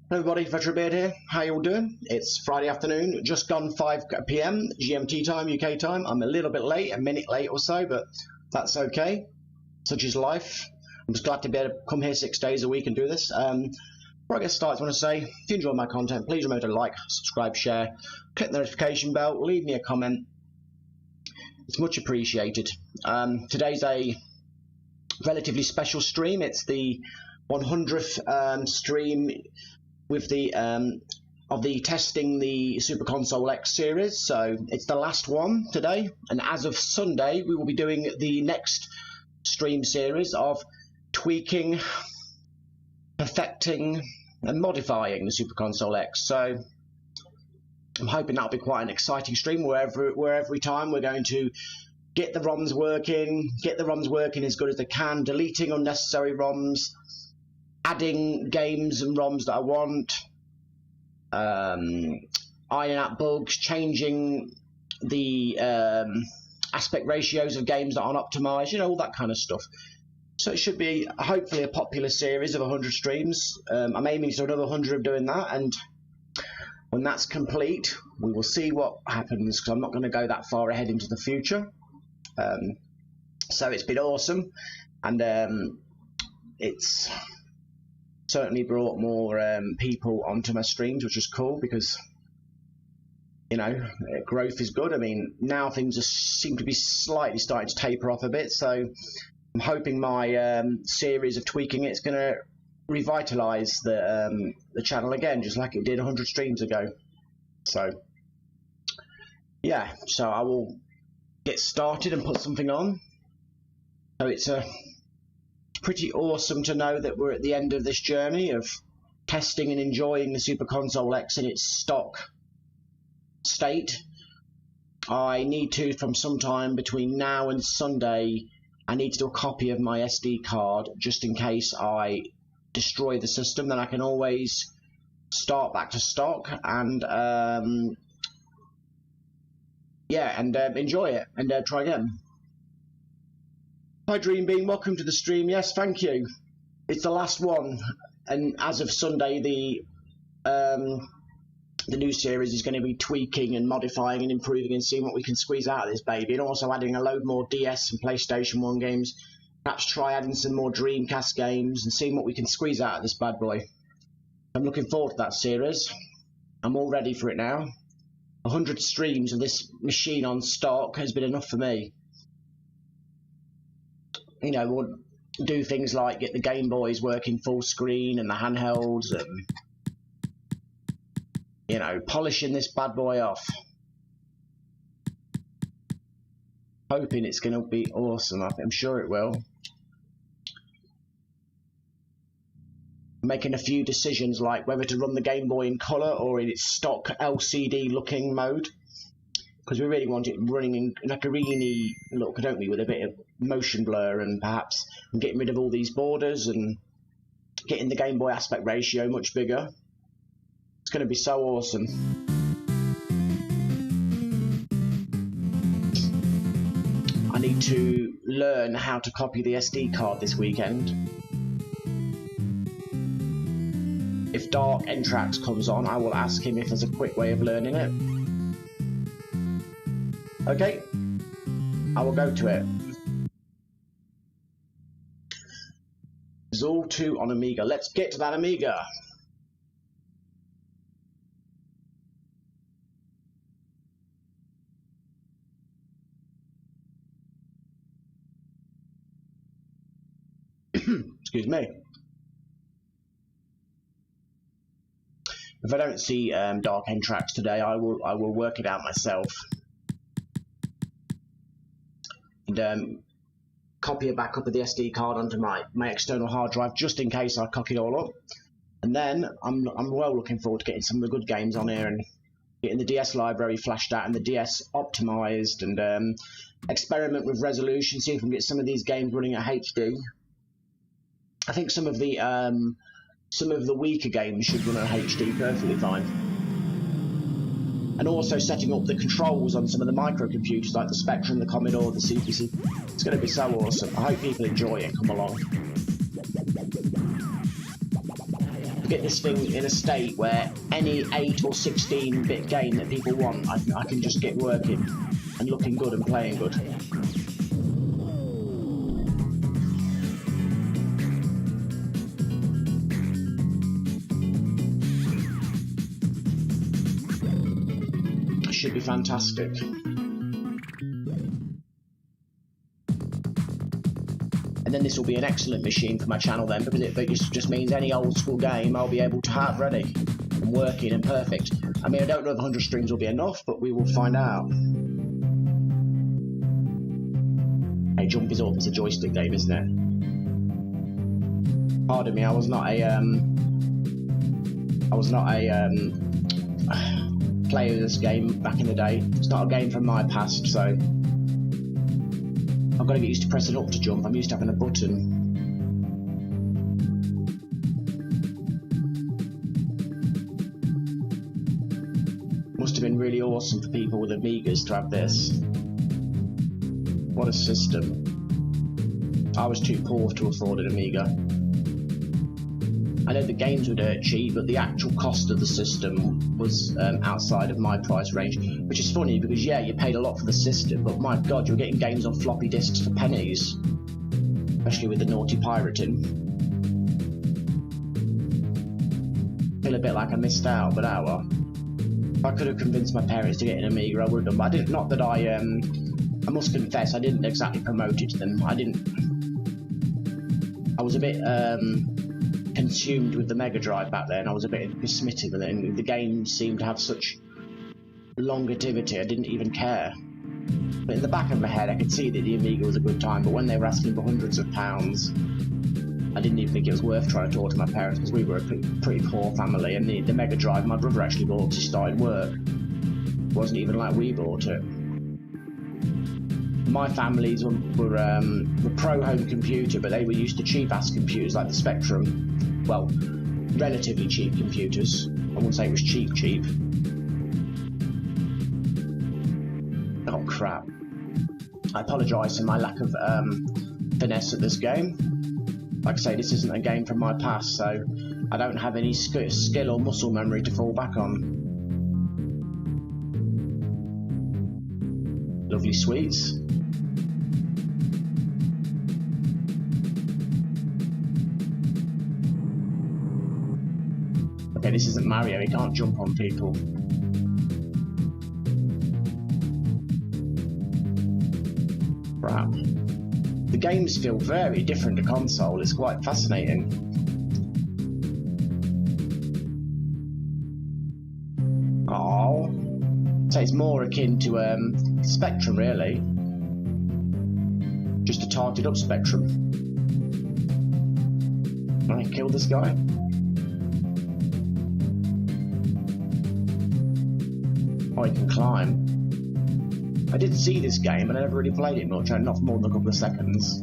Hello everybody, Veteranbeard here. How you all doing? It's Friday afternoon, just gone 5 PM GMT time, UK time. I'm a little bit late, a minute late or so, but that's okay. Such is life. I'm just glad to be able to come here 6 days a week and do this. Before I get started, I want to say, if you enjoy my content, please remember to like, subscribe, share, click the notification bell, leave me a comment. It's much appreciated. Today's a relatively special stream. It's the 100th stream with the of the testing the Super Console X series, so it's the last one today, and as of Sunday we will be doing the next stream series of tweaking, perfecting and modifying the Super Console X. So I'm hoping that'll be quite an exciting stream where every time we're going to get the ROMs working as good as they can, deleting unnecessary ROMs, adding games and ROMs that I want, ironing out bugs, changing the aspect ratios of games that aren't optimized, all that kind of stuff. So it should be hopefully a popular series of 100 streams. I'm aiming to another 100 of doing that, and when that's complete we will see what happens, because I'm not going to go that far ahead into the future. So it's been awesome, and it's certainly brought more people onto my streams, which is cool, because growth is good. I mean, now things seem to be slightly starting to taper off a bit, so I'm hoping my series of tweaking it's going to revitalize the channel again, just like it did 100 streams ago. So yeah, so I will get started and put something on. So it's pretty awesome to know that we're at the end of this journey of testing and enjoying the Super Console X in its stock state. I need to, from sometime between now and Sunday, I need to do a copy of my SD card just in case I destroy the system. Then I can always start back to stock and enjoy it and try again. Hi Dream Beam, welcome to the stream. Yes, thank you. It's the last one, and as of Sunday the new series is going to be tweaking and modifying and improving and seeing what we can squeeze out of this baby, and also adding a load more DS and PlayStation 1 games. Perhaps try adding some more Dreamcast games and seeing what we can squeeze out of this bad boy. I'm looking forward to that series. I'm all ready for it now. 100 streams of this machine on stock has been enough for me. We'll do things like get the Game Boys working full screen and the handhelds, and polishing this bad boy off. Hoping it's going to be awesome. I'm sure it will. Making a few decisions like whether to run the Game Boy in colour or in its stock LCD looking mode, because we really want it running in like a greeny look, don't we, with a bit of motion blur, and perhaps getting rid of all these borders and getting the Game Boy aspect ratio much bigger. It's going to be so awesome. I need to learn how to copy the SD card this weekend. If Dark Entrax comes on, I will ask him if there's a quick way of learning it. Okay, I will go to it. Zool 2 on Amiga. Let's get to that Amiga. Excuse me. If I don't see Dark Entrax today, I will work it out myself. And copy a backup of the SD card onto my external hard drive, just in case I cock it all up. And then I'm well looking forward to getting some of the good games on here and getting the DS library flashed out and the DS optimized, and experiment with resolution, see if we can get some of these games running at HD. I think some of the weaker games should run at HD perfectly fine. And also setting up the controls on some of the microcomputers like the Spectrum, the Commodore, the CPC. It's going to be so awesome. I hope people enjoy it and come along. get this thing in a state where any 8 or 16-bit game that people want, I can just get working and looking good and playing good. It should be fantastic. And then this will be an excellent machine for my channel then, because it just means any old school game I'll be able to have ready and working and perfect. I mean, I don't know if 100 streams will be enough, but we will find out. Hey, Jump Is Up, it's a joystick game, isn't it? Pardon me, I was not a player of this game back in the day. It's not a game from my past, so I've got to get used to pressing up to jump. I'm used to having a button. Must have been really awesome for people with Amigas to have this. What a system. I was too poor to afford an Amiga. I know the games were dirt cheap, but the actual cost of the system was outside of my price range, which is funny because, yeah, you paid a lot for the system, but my god, you're getting games on floppy disks for pennies, especially with the naughty pirating. Feel a bit like I missed out, but oh well. If I could have convinced my parents to get an Amiga, I would have done, but I didn't. Not that I must confess, I didn't exactly promote it to them. I was a bit consumed with the Mega Drive back then. I was a bit smitten with it, and the game seemed to have such longevity, I didn't even care. But in the back of my head, I could see that the Amiga was a good time, but when they were asking for hundreds of pounds, I didn't even think it was worth trying to talk to my parents, because we were a pretty poor family, and the Mega Drive my brother actually bought as he started work. It wasn't even like we bought it. My families were pro home computer, but they were used to cheap-ass computers like the Spectrum. Well, relatively cheap computers. I wouldn't say it was cheap. Oh crap. I apologise for my lack of finesse at this game. Like I say, this isn't a game from my past, so I don't have any skill or muscle memory to fall back on. Lovely sweets. Okay, this isn't Mario, he can't jump on people. Crap. The games feel very different to console, it's quite fascinating. Oh, so it's more akin to Spectrum, really. Just a tarted up Spectrum. Can I kill this guy? Oh, he can climb. I did see this game, but I never really played it much, not for more than a couple of seconds.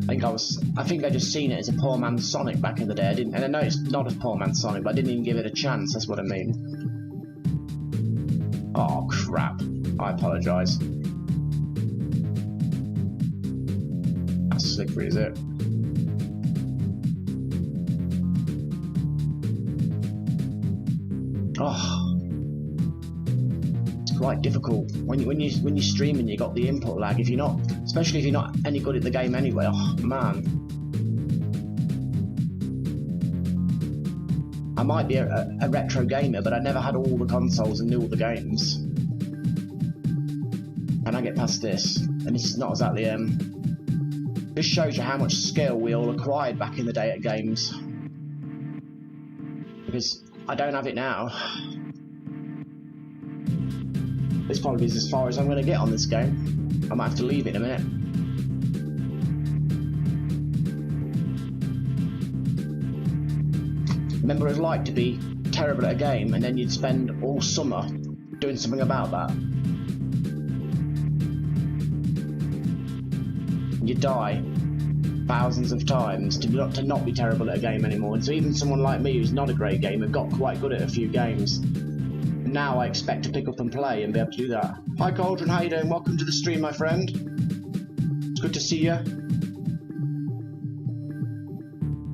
I think I just seen it as a poor man's Sonic back in the day. And I know it's not a poor man's Sonic, but I didn't even give it a chance, that's what I mean. Oh, crap. I apologise. That's slippery, is it? Oh. Quite difficult when you're streaming. You got the input lag. If you're not, especially if you're not any good at the game anyway. Oh man, I might be a retro gamer, but I never had all the consoles and knew all the games. And I get past this, and this is not exactly this shows you how much skill we all acquired back in the day at games, because I don't have it now. This probably is as far as I'm going to get on this game. I might have to leave it in a minute. Remember what it was like to be terrible at a game, and then you'd spend all summer doing something about that. You'd die thousands of times to not be terrible at a game anymore. And so even someone like me who's not a great gamer got quite good at a few games. Now I expect to pick up and play and be able to do that. Hi Cauldron, how you doing? Welcome to the stream, my friend. It's good to see you.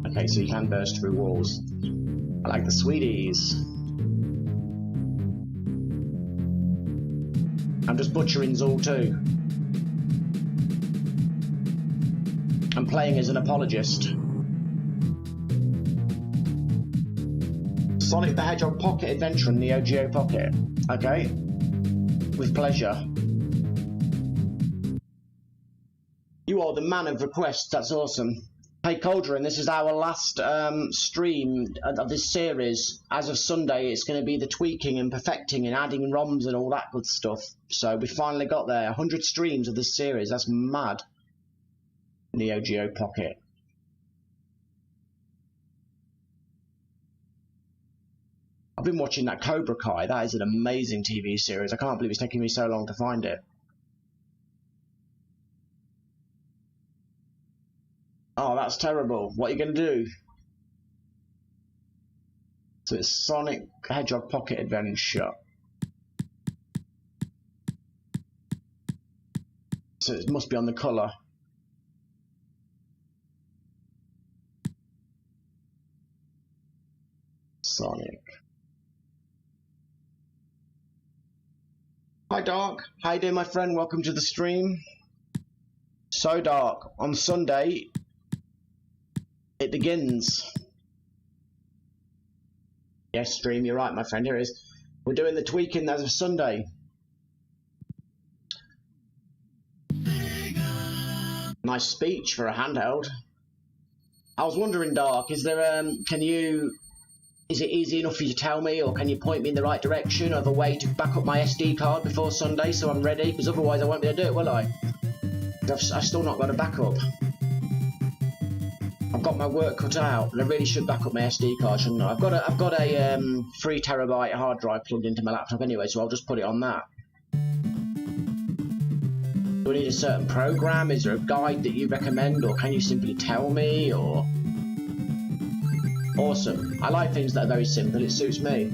Okay, so you can burst through walls. I like the sweeties. I'm just butchering Zool too. I'm playing as an apologist. Sonic the Hedgehog Pocket Adventure and Neo Geo Pocket. Okay. With pleasure. You are the man of requests. That's awesome. Hey Cauldron, this is our last stream of this series. As of Sunday, it's going to be the tweaking and perfecting and adding ROMs and all that good stuff. So we finally got there. 100 streams of this series. That's mad. Neo Geo Pocket. I've been watching that Cobra Kai. That is an amazing TV series. I can't believe it's taking me so long to find it. Oh, that's terrible. What are you going to do? So it's Sonic Hedgehog Pocket Adventure. So it must be on the colour. Sonic. Hi Dark. How you doing, my friend? Welcome to the stream. So Dark, on Sunday it begins. Yes, stream, you're right, my friend. Here it is. We're doing the tweaking as of Sunday. Nice speech for a handheld. I was wondering, Dark, is there is it easy enough for you to tell me, or can you point me in the right direction of a way to back up my SD card before Sunday so I'm ready? Because otherwise I won't be able to do it, will I? I've still not got a backup. I've got my work cut out, and I really should back up my SD card, shouldn't I? I've got a 3 terabyte hard drive plugged into my laptop anyway, so I'll just put it on that. Do I need a certain program? Is there a guide that you recommend, or can you simply tell me, or... Awesome. I like things that are very simple. It suits me.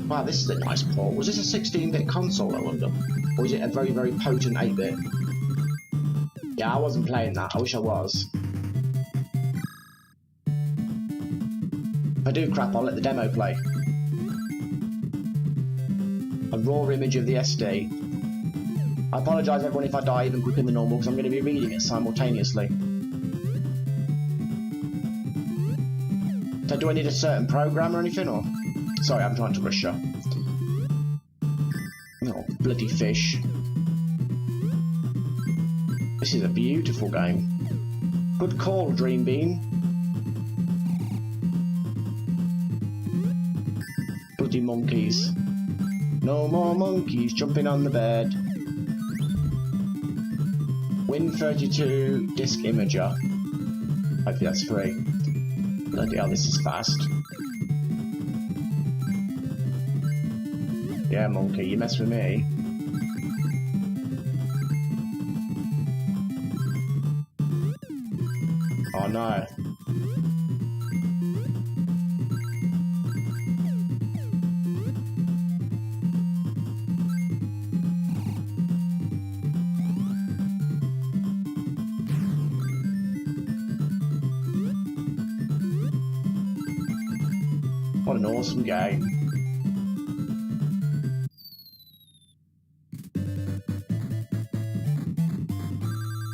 Wow, this is a nice port. Was this a 16-bit console, I wonder? Or is it a very, very potent 8-bit? Yeah, I wasn't playing that. I wish I was. If I do crap, I'll let the demo play. A raw image of the SD. I apologise, everyone, if I die even quicker than normal, because I'm going to be reading it simultaneously. So do I need a certain program or anything, or...? Sorry, I'm trying to rush you. Oh, bloody fish. This is a beautiful game. Good call, Dream Bean. Bloody monkeys. No more monkeys jumping on the bed. Win32 Disc Imager. Hopefully that's free. Bloody hell, this is fast. Yeah, monkey, you mess with me. Oh no. What an awesome game.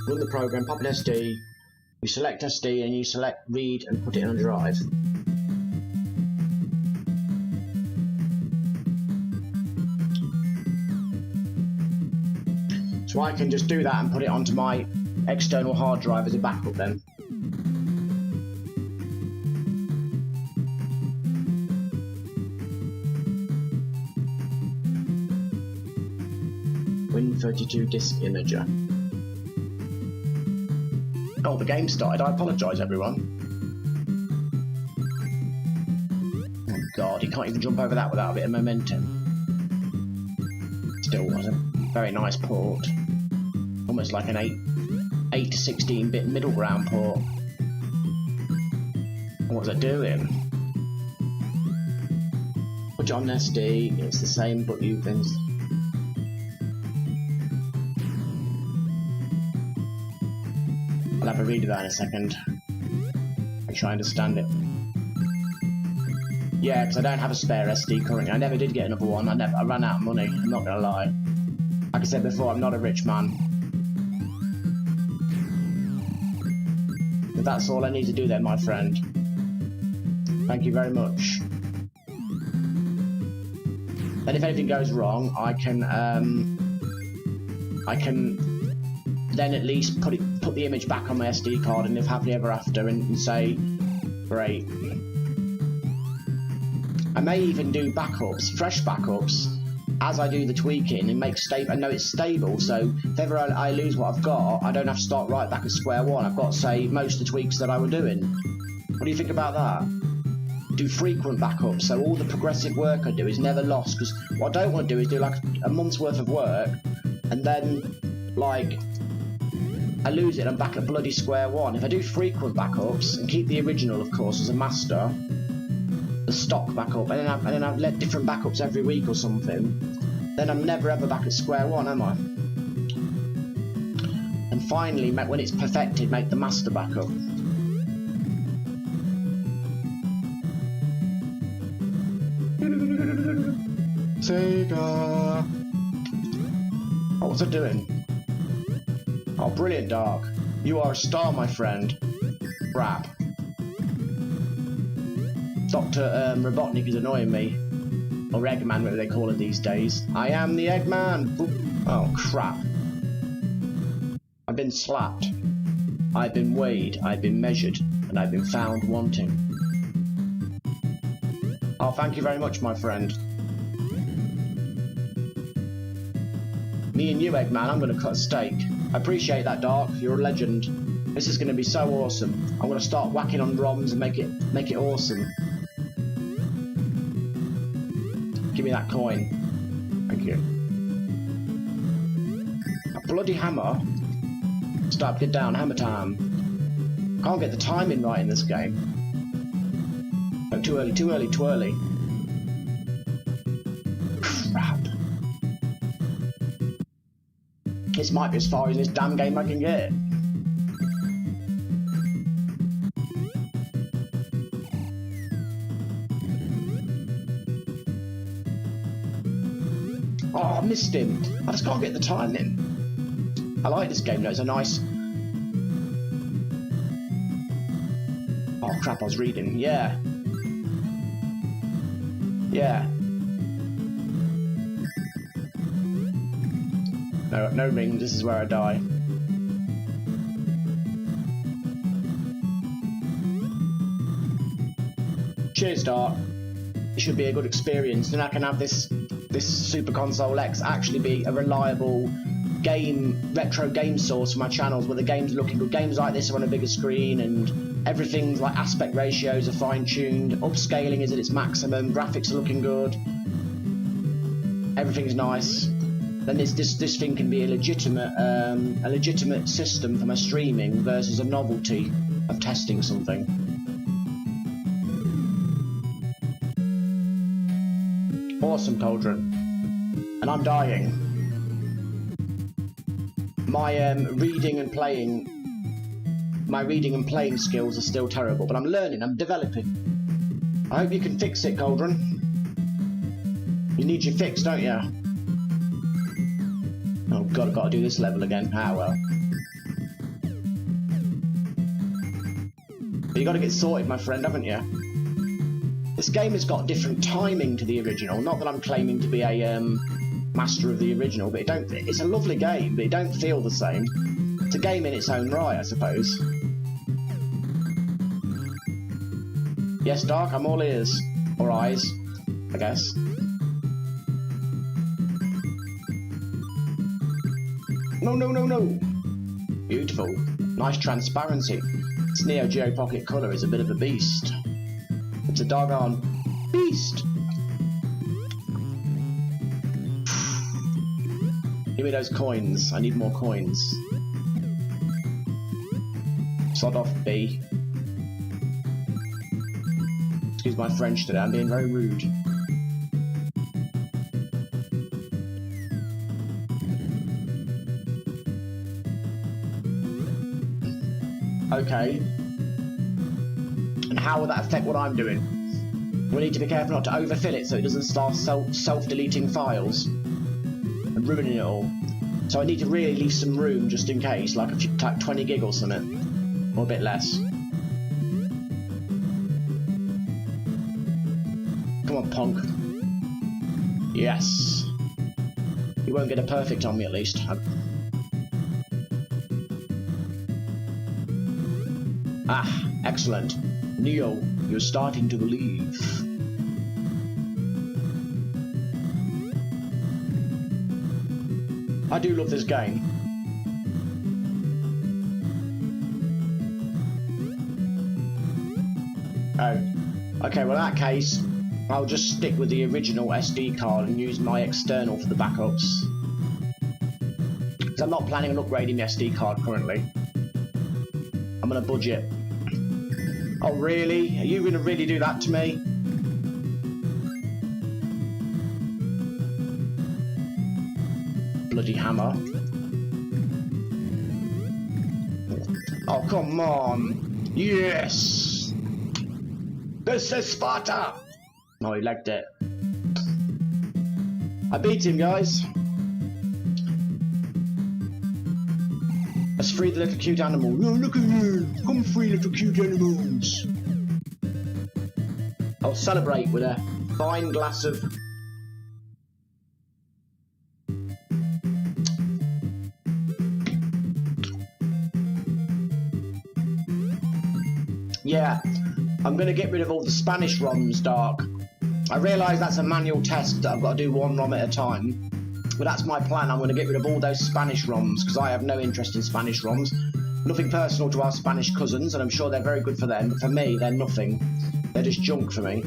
Run the program, pop an SD, you select SD and you select read and put it in a drive. So I can just do that and put it onto my external hard drive as a backup then. Win32 Disc Imager. Oh, the game started. I apologise, everyone. Oh god, you can't even jump over that without a bit of momentum. Still was a very nice port. Almost like an 8 to 16-bit middle ground port. What was I doing? Put it on SD, it's the same, but you can... I'll have a read of that in a second. Make sure I understand it. Yeah, because I don't have a spare SD currently. I never did get another one. I ran out of money. I'm not gonna lie. Like I said before, I'm not a rich man. But that's all I need to do then, my friend. Thank you very much. Then if anything goes wrong, I can then at least put the image back on my SD card and live happily ever after and say, great. I may even do backups, fresh backups, as I do the tweaking and make stable. I know it's stable, so if ever I lose what I've got, I don't have to start right back at square one. I've got to save most of the tweaks that I were doing. What do you think about that? Do frequent backups, so all the progressive work I do is never lost, because what I don't want to do is do like a month's worth of work, and then, like, I lose it and I'm back at bloody square one. If I do frequent backups, and keep the original, of course, as a master, the stock backup, and then I've let different backups every week or something, then I'm never ever back at square one, am I? And finally, when it's perfected, make the master backup. Sega! Oh, what's it doing? Oh, brilliant, Dark. You are a star, my friend. Crap. Dr. Robotnik is annoying me. Or Eggman, whatever they call it these days. I am the Eggman! Oh, crap. I've been slapped. I've been weighed, I've been measured, and I've been found wanting. Oh, thank you very much, my friend. Me and you, Eggman, I'm going to cut a steak. I appreciate that, Dark. You're a legend. This is going to be so awesome. I'm going to start whacking on ROMs and make it awesome. Give me that coin. Thank you. A bloody hammer. Stop, get down, hammer time. Can't get the timing right in this game. Oh, too early, too early. Crap. This might be as far as this damn game I can get. Oh, I missed him. I just can't get the timing. I like this game though, it's a nice... Oh crap, I was reading. Yeah. Yeah. No rings, this is where I die. Cheers, Dark. It should be a good experience. Then I can have this Super Console X actually be a reliable retro game source for my channels, where the games are looking good. Games like this are on a bigger screen, and everything's like aspect ratios are fine-tuned, upscaling is at its maximum, graphics are looking good, everything's nice. Then this thing can be a legitimate system for my streaming versus a novelty of testing something. Awesome, Cauldron. And I'm dying. My reading and playing skills are still terrible, but I'm learning, I'm developing. I hope you can fix it, Cauldron. You need your fix, don't you? Oh god, I've got to do this level again. Ah well. But you got to get sorted, my friend, haven't you? This game has got different timing to the original. Not that I'm claiming to be a master of the original, but it's a lovely game, but it don't feel the same. It's a game in its own right, I suppose. Yes, Dark, I'm all ears. Or eyes, I guess. No. Beautiful. Nice transparency. This Neo Geo Pocket Color is a bit of a beast. It's a doggone beast. Give me those coins. I need more coins. Sod off, B. Excuse my French today, I'm being very rude. Okay. And how will that affect what I'm doing? We need to be careful not to overfill it so it doesn't start self-deleting files and ruining it all. So I need to really leave some room just in case, like if you type 20 gig or something, or a bit less. Come on, punk. Yes. You won't get a perfect on me, at least. Ah, excellent. Neo, you're starting to believe. I do love this game. Oh. Okay, well in that case, I'll just stick with the original SD card and use my external for the backups. Because I'm not planning on upgrading the SD card currently. I'm on a budget. Oh really? Are you going to really do that to me? Bloody hammer. Oh come on. Yes! This is Sparta! No, he legged it. I beat him, guys. Let's free the little cute animal. Oh, look at you! Come free little cute animals! I'll celebrate with a fine glass of... Yeah, I'm going to get rid of all the Spanish ROMs, Dark. I realise that's a manual test that I've got to do one ROM at a time. But that's my plan. I'm going to get rid of all those Spanish ROMs because I have no interest in Spanish ROMs. Nothing personal to our Spanish cousins, and I'm sure they're very good for them, but for me, they're nothing. They're just junk for me.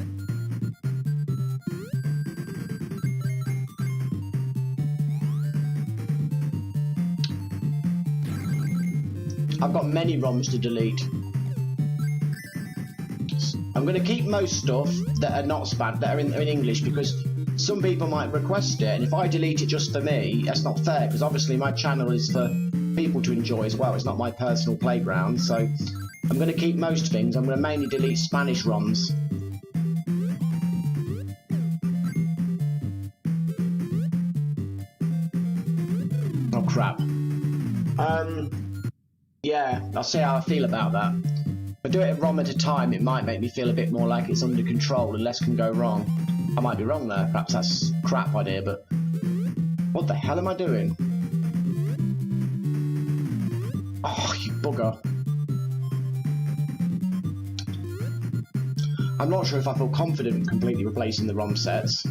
I've got many ROMs to delete. I'm going to keep most stuff that are not Spanish, that are in English, because some people might request it, and if I delete it just for me, that's not fair, because obviously my channel is for people to enjoy as well. It's not my personal playground, so I'm going to keep most things. I'm going to mainly delete Spanish ROMs. Oh crap. Yeah, I'll see how I feel about that. If I do it a ROM at a time, it might make me feel a bit more like it's under control and less can go wrong. I might be wrong there, perhaps that's a crap idea, but what the hell am I doing? Oh, you bugger. I'm not sure if I feel confident completely replacing the ROM sets.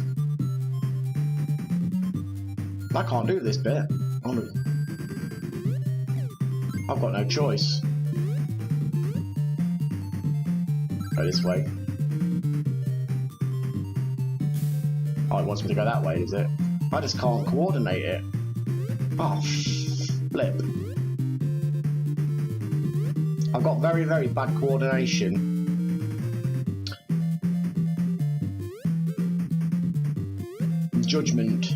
I can't do this bit. I've got no choice. Go this way. Oh, it wants me to go that way, does it? I just can't coordinate it. Oh, flip. I've got very, very bad coordination. Judgment.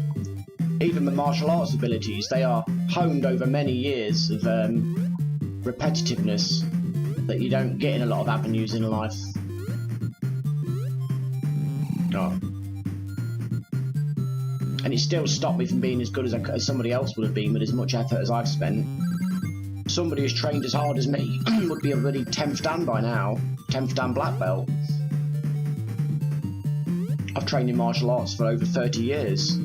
Even the martial arts abilities, they are honed over many years of repetitiveness that you don't get in a lot of avenues in life. Oh. And it still stopped me from being as good as somebody else would have been with as much effort as I've spent. Somebody who's trained as hard as me would be a bloody 10th Dan by now. 10th Dan black belt. I've trained in martial arts for over 30 years.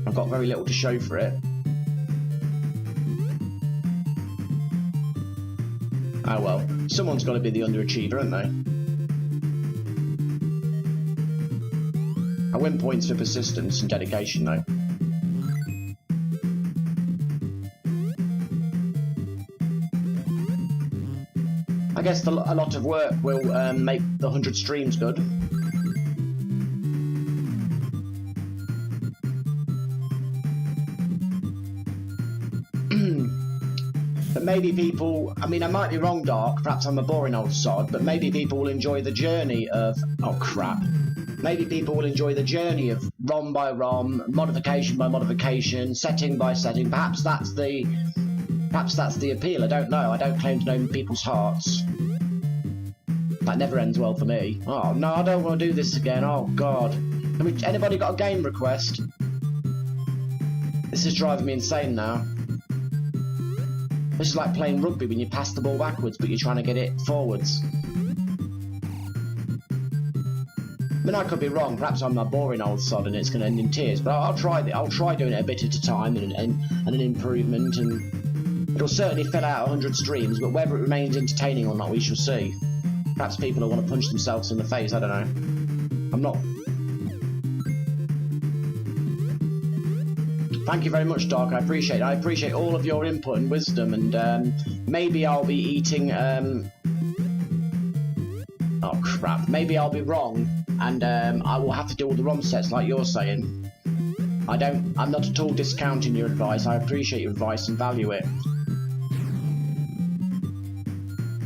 I've got very little to show for it. Oh well, someone's got to be the underachiever, haven't they? I win points for persistence and dedication, though. I guess a lot of work will make the 100 streams good. But maybe people, I mean, I might be wrong, Dark, perhaps I'm a boring old sod, but maybe people will enjoy the journey of, oh crap, maybe people will enjoy the journey of ROM by ROM, modification by modification, setting by setting. Perhaps that's the appeal. I don't know. I don't claim to know people's hearts. That never ends well for me. Oh no, I don't want to do this again. Oh god. Anybody got a game request? This is driving me insane now. This is like playing rugby when you pass the ball backwards, but you're trying to get it forwards. I mean, I could be wrong. Perhaps I'm a boring old sod and it's going to end in tears. But I'll try. I'll try doing it a bit at a time and an improvement. And it'll certainly fill out 100 streams. But whether it remains entertaining or not, we shall see. Perhaps people will want to punch themselves in the face. I don't know. I'm not. Thank you very much, Dark. I appreciate it. I appreciate all of your input and wisdom. And maybe I'll be eating. Oh crap! Maybe I'll be wrong. And I will have to do all the ROM sets like you're saying. I'm not at all discounting your advice. I appreciate your advice and value it.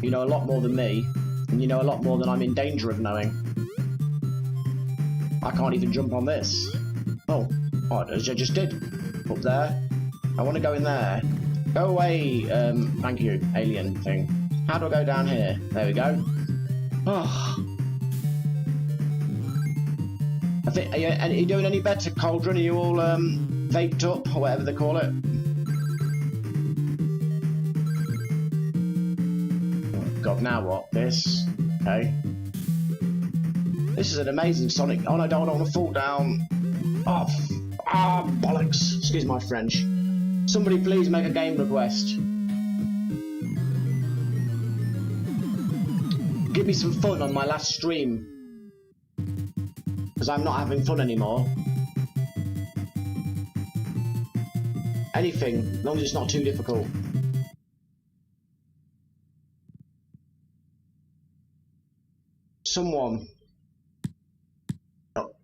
You know a lot more than me, and you know a lot more than I'm in danger of knowing. I can't even jump on this. Oh, I just did. Up there. I want to go in there. Go away, thank you, alien thing. How do I go down here? There we go. Oh. Are you doing any better, Cauldron? Are you all vaped up, or whatever they call it? Oh, God, now what? This? Okay. This is an amazing Sonic... Oh, no, I don't want to fall down. Oh, bollocks. Excuse my French. Somebody please make a game request. Give me some fun on my last stream. Because I'm not having fun anymore. Anything, as long as it's not too difficult. Someone.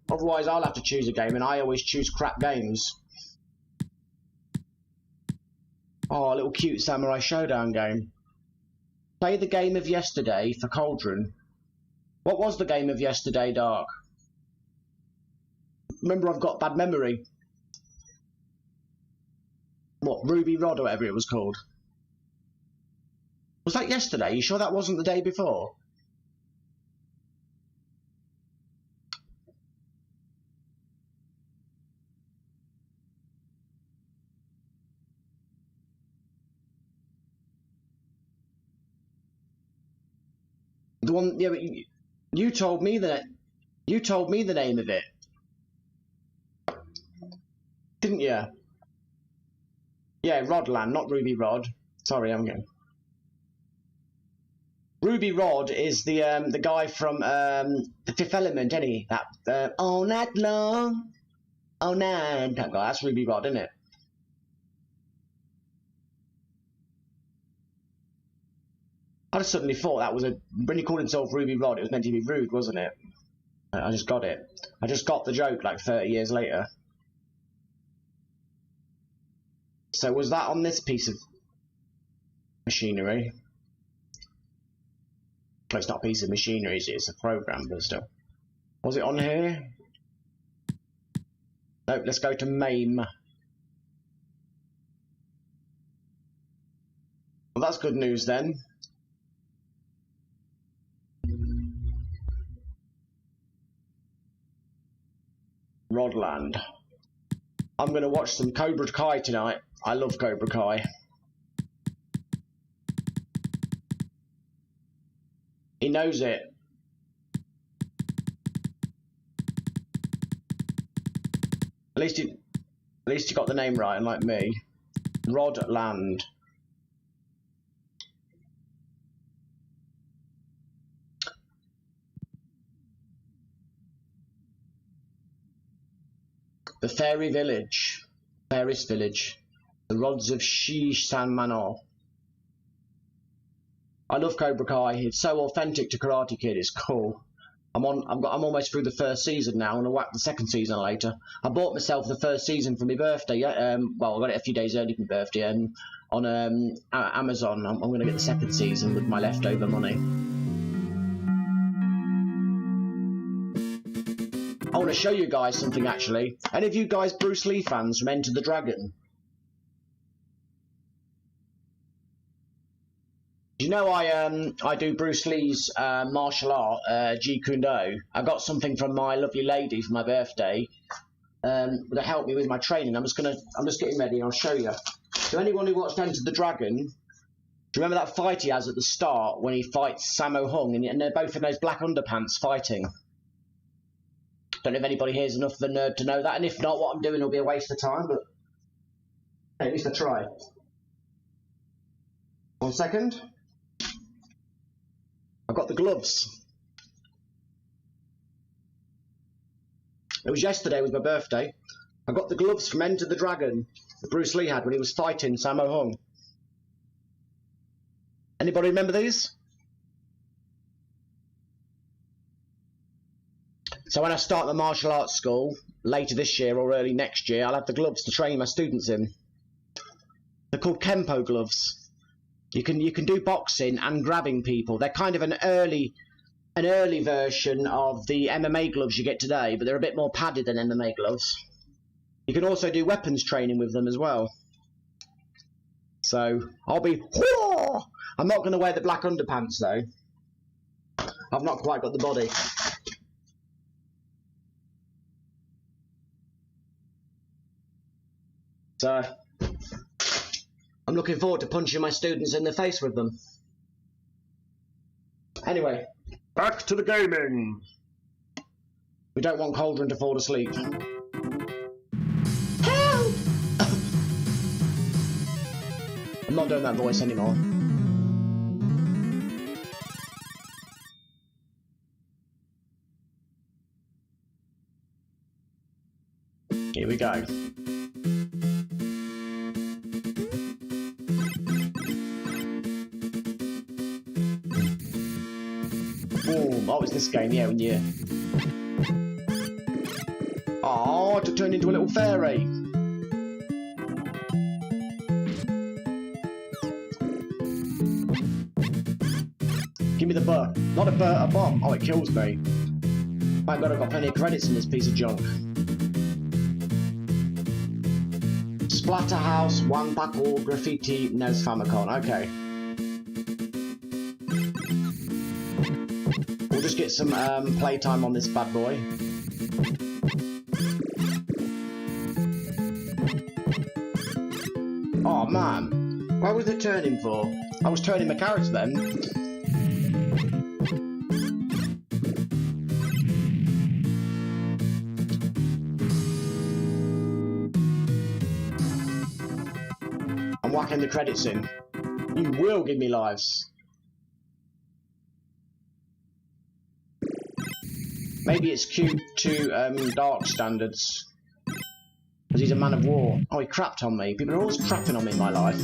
Otherwise I'll have to choose a game, and I always choose crap games. Oh, a little cute Samurai Showdown game. Play the game of yesterday for Cauldron. What was the game of yesterday, Dark? Remember, I've got bad memory. What, Ruby Rod or whatever it was called? Was that yesterday? You sure that wasn't the day before? The one, yeah, but you told me that. You told me the name of it. Didn't you? Yeah, Rodland, not Ruby Rod. Sorry, I'm going. Ruby Rod is the guy from the Fifth Element, isn't he? That all night long, all night. That guy. That's Ruby Rod, isn't it? I just suddenly thought that was when he called himself Ruby Rod, it was meant to be rude, wasn't it? I just got it. I just got the joke like 30 years later. So was that on this piece of machinery? Well, it's not a piece of machinery, it's a program, but still. Was it on here? Nope, let's go to MAME. Well, that's good news then. Rodland. I'm going to watch some Cobra Kai tonight. I love Cobra Kai. He knows it. At least you got the name right, unlike me. Rodland. The Fairy Village. Ferris Village. The Rods of Shi-San Manor. I love Cobra Kai. It's so authentic to Karate Kid. It's cool. I'm almost through the first season now, and I'll whack the second season later. I bought myself the first season for my birthday. Well, I got it a few days early for my birthday, and on Amazon. I'm going to get the second season with my leftover money. I want to show you guys something, actually. Any of you guys Bruce Lee fans from Enter the Dragon? You know, I do Bruce Lee's martial art, Jeet Kune Do. I got something from my lovely lady for my birthday to help me with my training. I'm just getting ready and I'll show you. So anyone who watched Enter the Dragon, do you remember that fight he has at the start when he fights Sammo Hung and they're both in those black underpants fighting? Don't know if anybody here is enough of a nerd to know that, and if not, what I'm doing will be a waste of time, but hey, at least I try. 1 second. I've got the gloves. It was yesterday, it was my birthday. I got the gloves from Enter the Dragon that Bruce Lee had when he was fighting Sammo Hung. Anybody remember these? So when I start the martial arts school, later this year or early next year, I'll have the gloves to train my students in. They're called Kempo gloves. You can do boxing and grabbing people. They're kind of an early version of the MMA gloves you get today, but they're a bit more padded than MMA gloves. You can also do weapons training with them as well. So I'll be... I'm not going to wear the black underpants though. I've not quite got the body. So I'm looking forward to punching my students in the face with them. Anyway, back to the gaming. We don't want Cauldron to fall asleep. Help! I'm not doing that voice anymore. Here we go. Boom. Oh, it's this game, yeah, when you... Oh, to turn into a little fairy. Give me the butt. Not a butt, a bomb. Oh, it kills me. Thank God I've got plenty of credits in this piece of junk. Splatterhouse, One Pack All, Graffiti, NES Famicom. Okay. We'll just get some playtime on this bad boy. Oh man, what was it turning for? I was turning my character then. I'm whacking the credits in. You will give me lives. Maybe it's cute to Dark standards. Because he's a man of war. Oh, he crapped on me. People are always crapping on me in my life.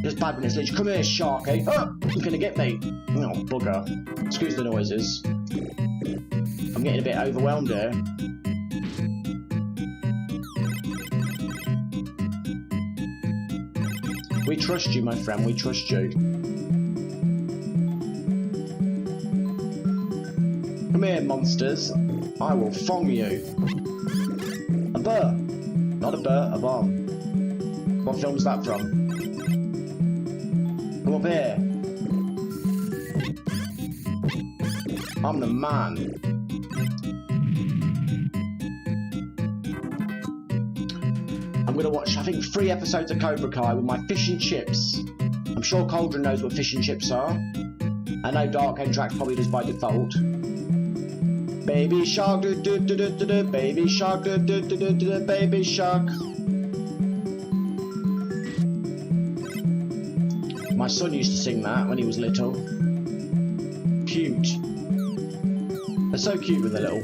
Just bad when it's literally, come here, Sharky. Oh, you're gonna get me. Oh, bugger. Excuse the noises. I'm getting a bit overwhelmed here. We trust you, my friend. We trust you. Come here, monsters. I will fong you. A burr. Not a burr, a bomb. What film's that from? Come up here. I'm the man. I'm going to watch, I think, 3 episodes of Cobra Kai with my fish and chips. I'm sure Cauldron knows what fish and chips are. I know Dark Entrax probably does by default. Baby shark, do do do do do do. Baby shark, do do do do do. Baby shark. My son used to sing that when he was little. Cute. They're so cute when they're little.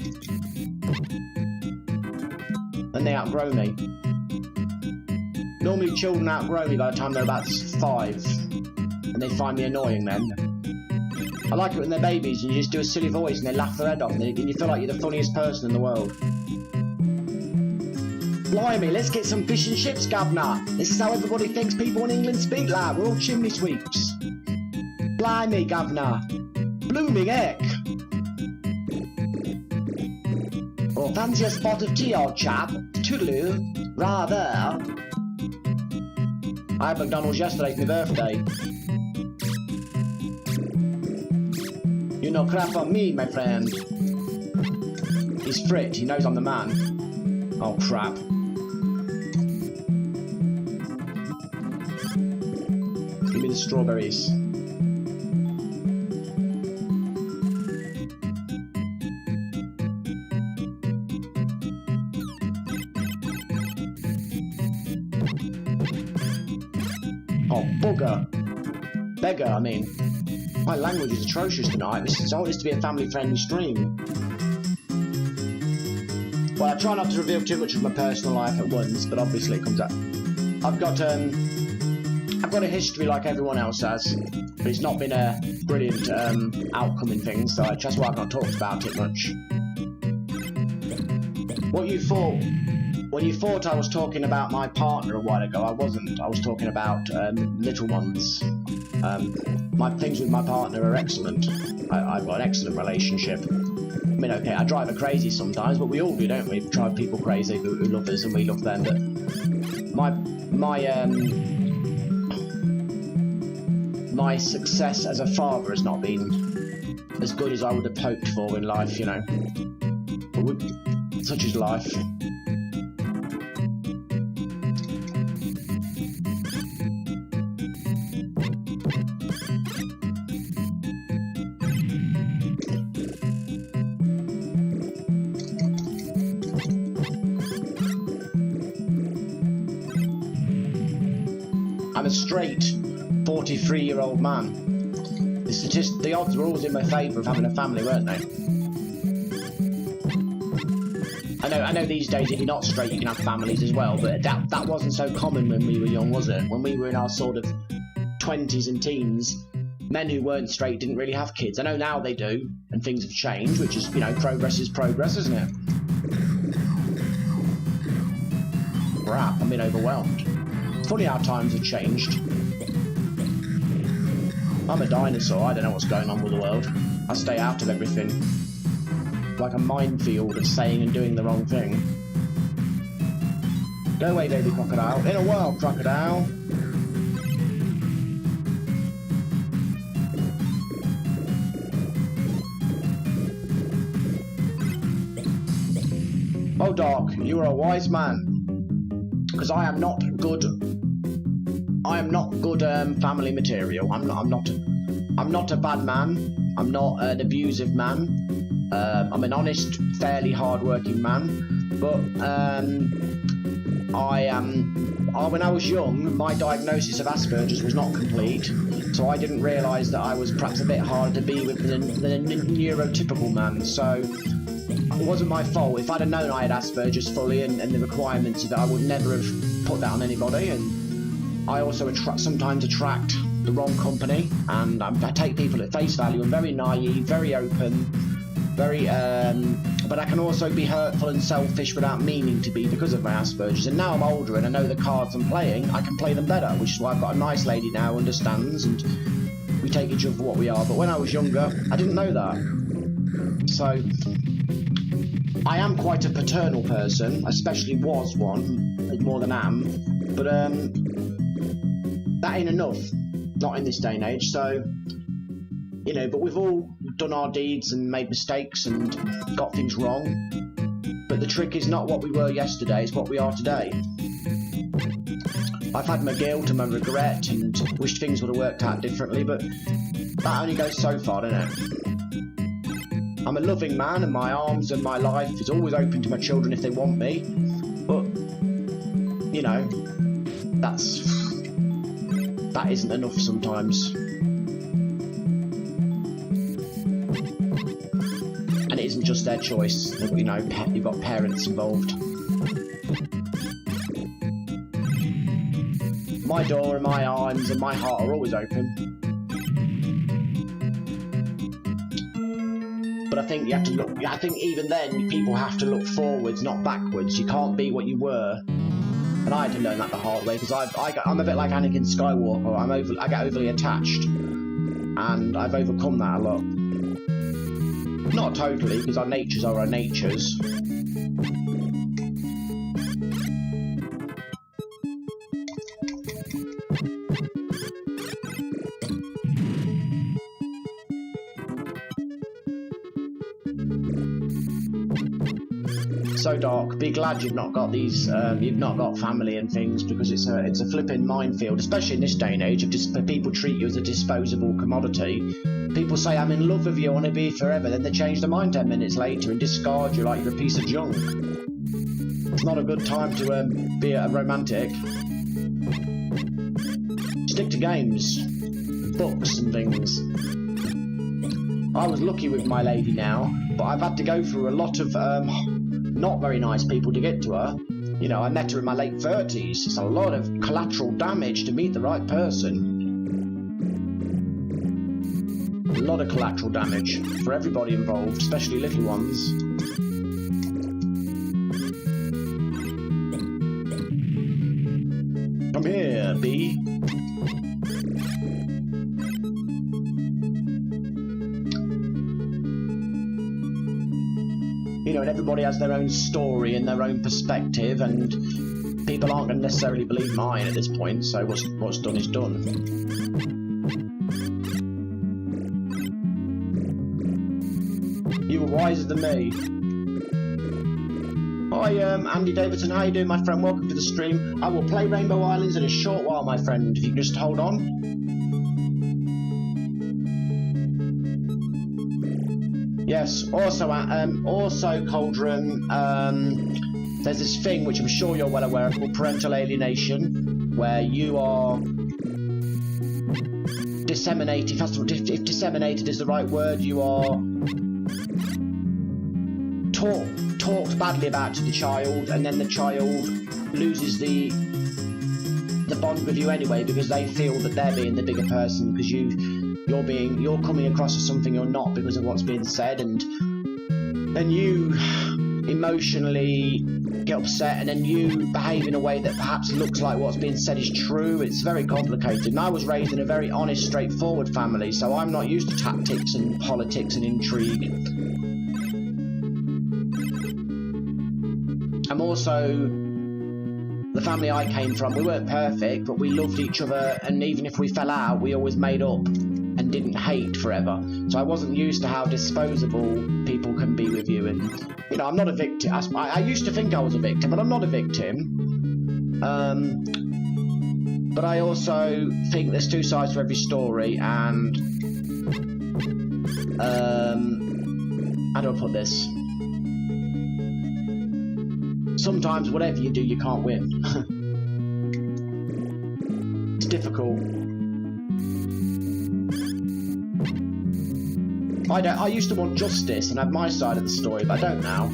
Then they outgrow me. Normally children outgrow me by the time they're about 5. And they find me annoying then. I like it when they're babies and you just do a silly voice and they laugh their head off and you feel like you're the funniest person in the world. Blimey, let's get some fish and chips, Governor. This is how everybody thinks people in England speak like. We're all chimney sweeps. Blimey, Governor. Blooming heck. Or fancy a spot of tea, old chap? Toodaloo. Rather. I had McDonald's yesterday for my birthday. You know crap on me, my friend. He's Frit, he knows I'm the man. Oh crap. Give me the strawberries. Oh, bugger. Beggar, I mean. My language is atrocious tonight. I want this to be a family-friendly stream. Well, I try not to reveal too much of my personal life at once, but obviously it comes out. I've got a history like everyone else has, but it's not been a brilliant outcome in things, so that's why I've not talked about it much. What you thought... When you thought I was talking about my partner a while ago, I wasn't. I was talking about little ones. My things with my partner are excellent. I've got an excellent relationship. I mean, okay, I drive her crazy sometimes, but we all do, don't we? We drive people crazy who love us and we love them. But my success as a father has not been as good as I would have hoped for in life, you know. But such is life. I'm a straight 43-year-old man. The odds were always in my favour of having a family, weren't they? I know these days if you're not straight you can have families as well, but that wasn't so common when we were young, was it? When we were in our sort of 20s and teens, men who weren't straight didn't really have kids. I know now they do, and things have changed, which is, you know, progress is progress, isn't it? Crap, I'm being overwhelmed. Funny how times have changed. I'm a dinosaur, I don't know what's going on with the world. I stay out of everything. Like a minefield of saying and doing the wrong thing. Go away, baby crocodile. In a while, crocodile. Oh, Dark, you are a wise man. Because I am not good family material. I'm not a bad man. I'm not an abusive man. I'm an honest, fairly hard-working man. But when I was young, my diagnosis of Asperger's was not complete, so I didn't realise that I was perhaps a bit harder to be with than a neurotypical man. So it wasn't my fault. If I'd have known I had Asperger's fully and the requirements of it, I would never have put that on anybody. And I also sometimes attract the wrong company, and I take people at face value. I'm very naive, very open, but I can also be hurtful and selfish without meaning to be because of my Asperger's. And now I'm older and I know the cards I'm playing, I can play them better, which is why I've got a nice lady now who understands, and we take each other for what we are. But when I was younger, I didn't know that. So I am quite a paternal person, especially was one, more than am, but that ain't enough, not in this day and age. So, you know, but we've all done our deeds and made mistakes and got things wrong, but the trick is not what we were yesterday, it's what we are today. I've had my guilt and my regret and wished things would have worked out differently, but that only goes so far, doesn't it? I'm a loving man, and my arms and my life is always open to my children if they want me, but, you know, that isn't enough sometimes. And it isn't just their choice, you know, you've got parents involved. My door and my arms and my heart are always open. But I think you have to look, I think even then people have to look forwards, not backwards. You can't be what you were. And I had to learn that the hard way, because I'm a bit like Anakin Skywalker. I get overly attached, and I've overcome that a lot. Not totally, because our natures are our natures. So Dark, be glad you've not got these, you've not got family and things, because it's a flipping minefield, especially in this day and age of people treat you as a disposable commodity. People say, I'm in love with you, I want to be forever, then they change their mind 10 minutes later and discard you like you're a piece of junk. It's not a good time to be a romantic. Stick to games, books and things. I was lucky with my lady now, but I've had to go through a lot of not very nice people to get to her. You know, I met her in my late 30s. It's a lot of collateral damage to meet the right person. A lot of collateral damage for everybody involved, especially little ones. Come here, bee. You know, and everybody has their own story and their own perspective, and people aren't going to necessarily believe mine at this point, so what's done is done. You were wiser than me. Hi, Andy Davidson, how you doing, my friend? Welcome to the stream. I will play Rainbow Islands in a short while, my friend, if you can just hold on. Yes, also Cauldron, there's this thing which I'm sure you're well aware of called parental alienation, where you are disseminated, if disseminated is the right word, you are talked badly about to the child, and then the child loses the bond with you anyway, because they feel that they're being the bigger person, because you're coming across as something you're not because of what's being said, and then you emotionally get upset, and then you behave in a way that perhaps looks like what's being said is true. It's very complicated, and I was raised in a very honest, straightforward family, so I'm not used to tactics and politics and intrigue. I'm also, the family I came from, we weren't perfect, but we loved each other, and even if we fell out, we always made up and didn't hate forever. So I wasn't used to how disposable people can be with you, and you know, I'm not a victim. I used to think I was a victim, but I'm not a victim. But I also think there's two sides to every story, and how do I put this? Sometimes whatever you do, you can't win. It's difficult. I used to want justice and have my side of the story, but I don't now.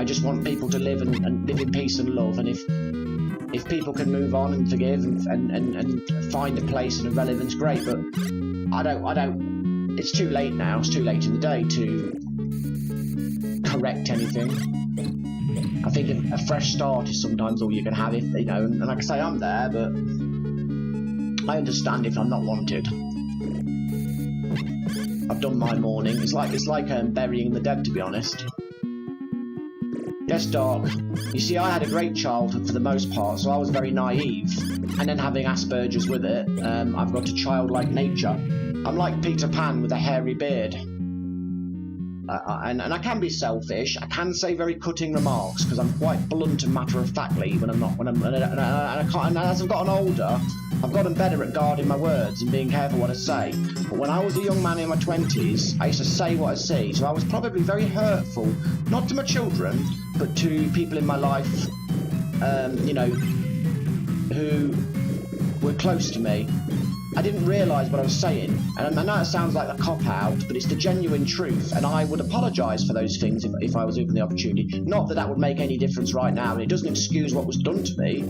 I just want people to live and live in peace and love, and if people can move on and forgive and find a place and a relevance, great, but I don't, it's too late now, it's too late in the day to correct anything. I think a fresh start is sometimes all you can have, if you know, and like I say, I'm there, but I understand if I'm not wanted. I've done my mourning. It's like burying the dead, to be honest. Yes, Dark. You see, I had a great childhood for the most part, so I was very naive. And then having Asperger's with it, I've got a childlike nature. I'm like Peter Pan with a hairy beard. And I can be selfish. I can say very cutting remarks because I'm quite blunt and matter-of-factly when I'm not. And as I've gotten older, I've gotten better at guarding my words and being careful what I say. But when I was a young man in my 20s, I used to say what I see. So I was probably very hurtful, not to my children, but to people in my life, you know, who were close to me. I didn't realise what I was saying, and I know it sounds like a cop-out, but it's the genuine truth, and I would apologise for those things if I was given the opportunity. Not that that would make any difference right now, and it doesn't excuse what was done to me,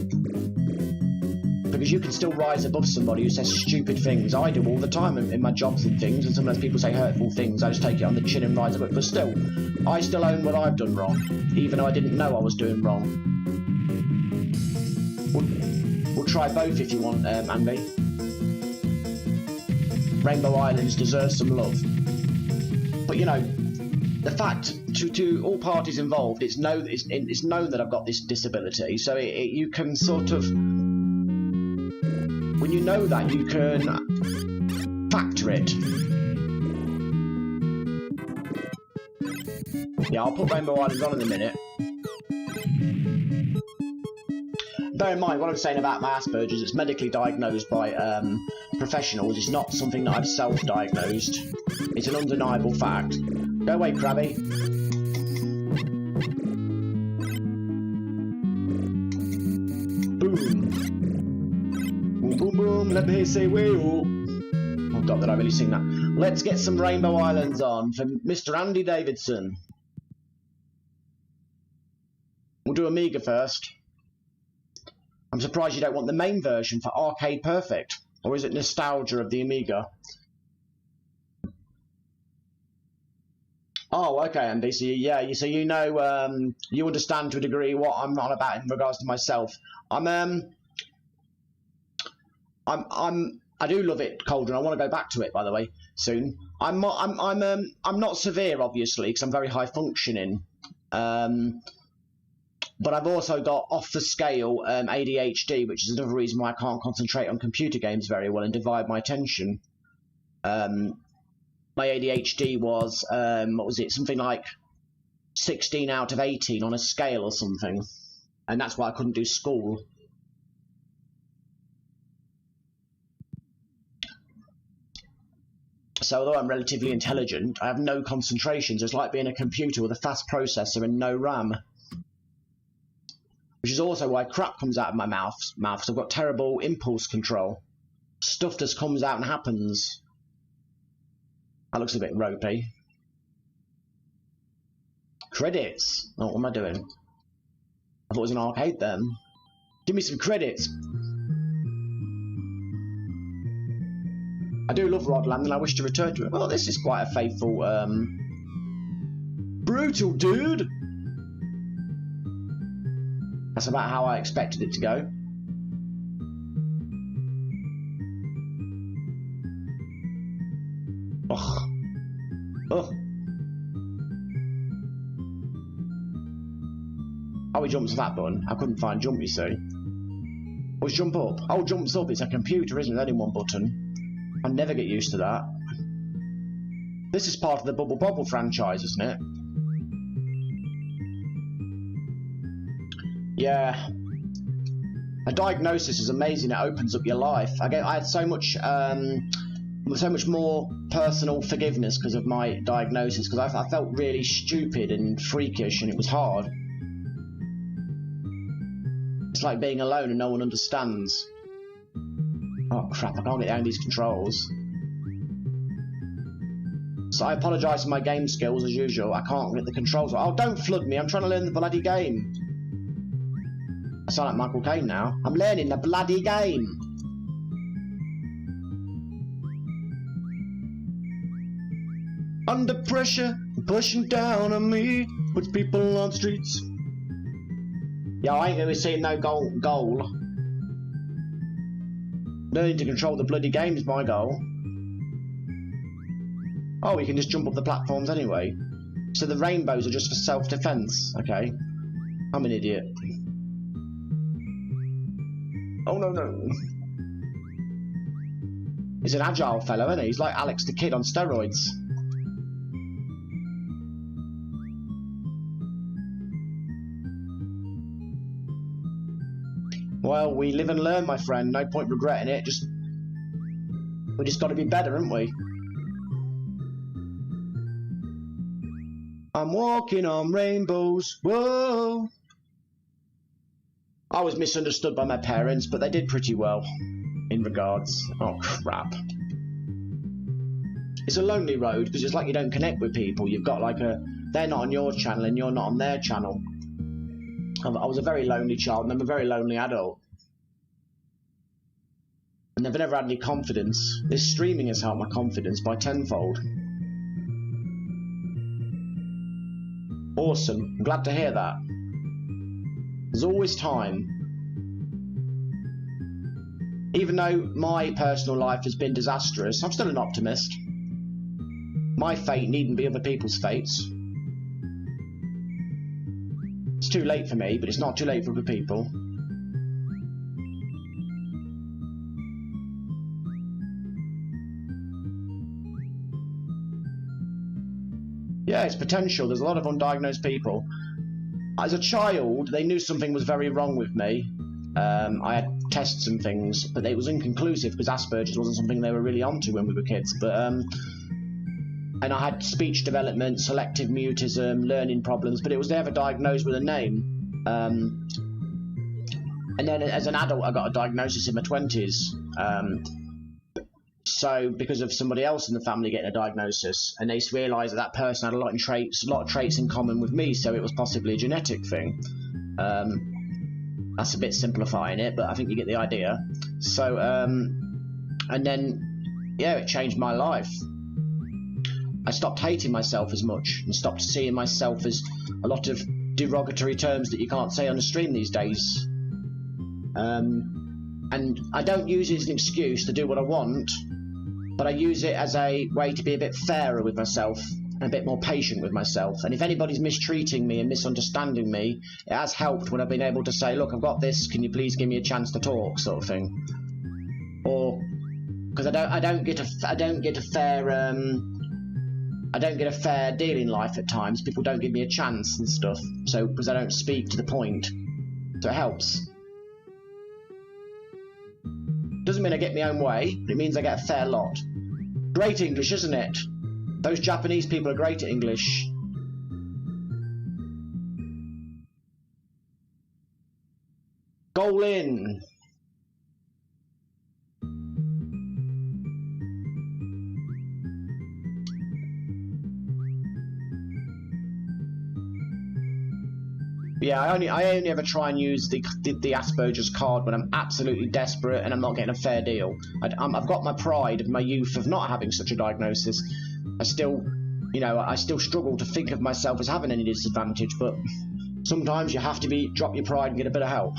because you can still rise above somebody who says stupid things. I do all the time in my jobs and things, and sometimes people say hurtful things. I just take it on the chin and rise above it, but still, I still own what I've done wrong, even though I didn't know I was doing wrong. We'll try both if you want, Andy. Rainbow Islands deserves some love. But you know, the fact to all parties involved, it's known that I've got this disability, so you can sort of, when you know that, you can factor it. Yeah, I'll put Rainbow Islands on in a minute. bear in mind, what I'm saying about my Asperger's, it's medically diagnosed by professionals. It's not something that I've self-diagnosed. It's an undeniable fact. Go away, Krabby. Boom. Boom, boom, boom. Let me say wee-oo. Oh, God, did I really sing that? Let's get some Rainbow Islands on for Mr. Andy Davidson. We'll do Amiga first. I'm surprised you don't want the main version for Arcade Perfect. Or is it nostalgia of the Amiga? Oh, okay, Andy. So yeah, so you know, you understand to a degree what I'm on about in regards to myself. I do love it, Cauldron. I want to go back to it, by the way, soon. I'm not severe, obviously, because I'm very high functioning. But I've also got off the scale ADHD, which is another reason why I can't concentrate on computer games very well and divide my attention. My ADHD was, what was it, something like 16 out of 18 on a scale or something. And that's why I couldn't do school. So although I'm relatively intelligent, I have no concentration. So it's like being a computer with a fast processor and no RAM. Which is also why crap comes out of my mouth, because I've got terrible impulse control. Stuff just comes out and happens. That looks a bit ropey. Credits. Oh, what am I doing? I thought it was an arcade then. Give me some credits. I do love Rodland and I wish to return to it. Well, this is quite a faithful, brutal dude. That's about how I expected it to go. Ugh. Ugh. Oh, he jumps that button. I couldn't find jump, you see. What's jump up? Oh, jumps up. It's a computer, isn't it? Only one button. I never get used to that. This is part of the Bubble Bobble franchise, isn't it? Yeah. A diagnosis is amazing. It opens up your life. I had so much more personal forgiveness because of my diagnosis, because I felt really stupid and freakish, and it was hard. It's like being alone and no one understands. Oh crap, I can't get down these controls. So I apologise for my game skills as usual. I can't get the controls. Oh, don't flood me, I'm trying to learn the bloody game. I sound like Michael Caine now. I'm learning the bloody game. Under pressure, pushing down on me, puts people on streets. Yeah, I ain't gonna be seeing no goal. Learning to control the bloody game is my goal. Oh, we can just jump up the platforms anyway. So the rainbows are just for self-defense. Okay. I'm an idiot. Oh, no. He's an agile fellow, isn't he? He's like Alex the Kid on steroids. Well, we live and learn, my friend. No point regretting it. We just got to be better, haven't we? I'm walking on rainbows. Whoa. I was misunderstood by my parents, but they did pretty well in regards. Oh, crap. It's a lonely road because it's like you don't connect with people. You've got like they're not on your channel and you're not on their channel. I was a very lonely child and I'm a very lonely adult. And I've never had any confidence. This streaming has helped my confidence by tenfold. Awesome. I'm glad to hear that. There's always time. Even though my personal life has been disastrous, I'm still an optimist. My fate needn't be other people's fates. It's too late for me, but it's not too late for other people. Yeah, it's potential. There's a lot of undiagnosed people. As a child, they knew something was very wrong with me, I had tests and things, but it was inconclusive because Asperger's wasn't something they were really onto when we were kids. But and I had speech development, selective mutism, learning problems, but it was never diagnosed with a name. And then as an adult, I got a diagnosis in my 20s. So because of somebody else in the family getting a diagnosis, and they realised that person had a lot of traits in common with me, so it was possibly a genetic thing. That's a bit simplifying it, but I think you get the idea. So, and then, yeah, it changed my life. I stopped hating myself as much and stopped seeing myself as a lot of derogatory terms that you can't say on the stream these days. And I don't use it as an excuse to do what I want, but I use it as a way to be a bit fairer with myself and a bit more patient with myself. And if anybody's mistreating me and misunderstanding me, it has helped when I've been able to say, look, I've got this, can you please give me a chance to talk, sort of thing. Or because I don't get a fair deal in life at times. People don't give me a chance and stuff. So because I don't speak to the point, so it helps. Doesn't mean I get my own way, but it means I get a fair lot. Great English, isn't it? Those Japanese people are great at English. Goal in. Yeah, I only ever try and use the Asperger's card when I'm absolutely desperate and I'm not getting a fair deal. I've got my pride of my youth of not having such a diagnosis. I still struggle to think of myself as having any disadvantage, but sometimes you have to drop your pride and get a bit of help.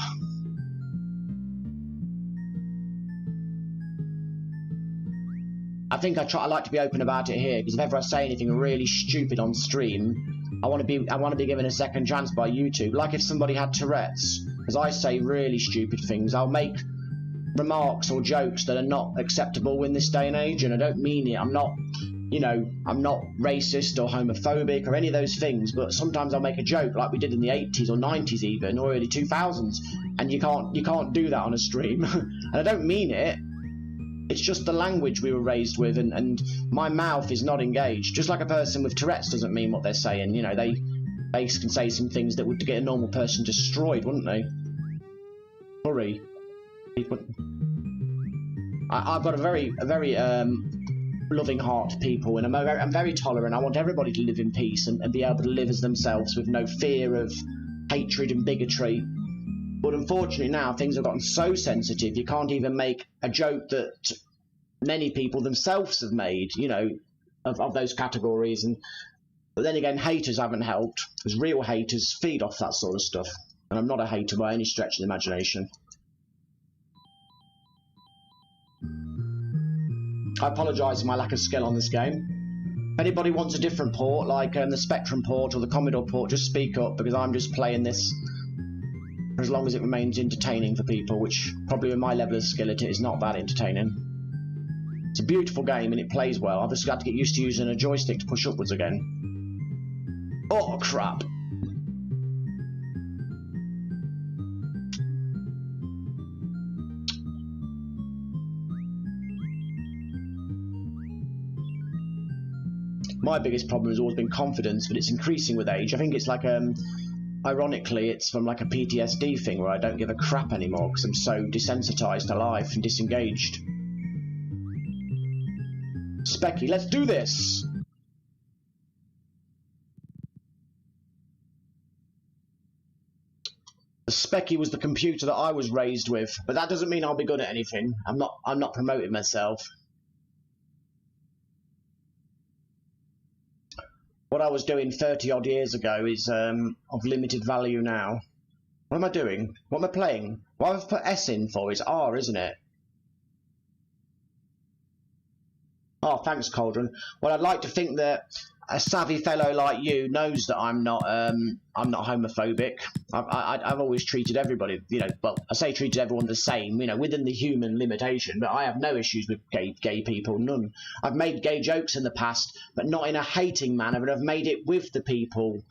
I think I like to be open about it here, because if ever I say anything really stupid on stream, I want to be given a second chance by YouTube. Like if somebody had Tourette's, because I say really stupid things, I'll make remarks or jokes that are not acceptable in this day and age, and I don't mean it. I'm not racist or homophobic or any of those things, but sometimes I'll make a joke like we did in the 80s or 90s even, or early 2000s, and you can't do that on a stream. And I don't mean it. It's just the language we were raised with, and my mouth is not engaged. Just like a person with Tourette's doesn't mean what they're saying. You know, they can say some things that would get a normal person destroyed, wouldn't they? Hurry. I've got a very loving heart to people, and I'm very tolerant. I want everybody to live in peace and be able to live as themselves with no fear of hatred and bigotry. But unfortunately now things have gotten so sensitive you can't even make a joke that many people themselves have made, you know, of those categories. But then again, haters haven't helped, because real haters feed off that sort of stuff. And I'm not a hater by any stretch of the imagination. I apologise for my lack of skill on this game. If anybody wants a different port, like the Spectrum port or the Commodore port, just speak up, because I'm just playing this for as long as it remains entertaining for people, which probably with my level of skill it is not that entertaining. It's a beautiful game and it plays well. I've just got to get used to using a joystick to push upwards again. Oh crap. My biggest problem has always been confidence, but it's increasing with age. I think it's like ironically, it's from like a PTSD thing where I don't give a crap anymore because I'm so desensitized to life and disengaged. Specky, let's do this! The Specky was the computer that I was raised with, but that doesn't mean I'll be good at anything. I'm not promoting myself. What I was doing 30 odd years ago is of limited value now. What am I doing? What am I playing? What I've put S in for is R, isn't it? Oh, thanks, Cauldron. Well, I'd like to think that a savvy fellow like you knows that I'm not homophobic. I've always treated everybody, you know, well, I say treated everyone the same, you know, within the human limitation, but I have no issues with gay people, none. I've made gay jokes in the past, but not in a hating manner, but I've made it with the people,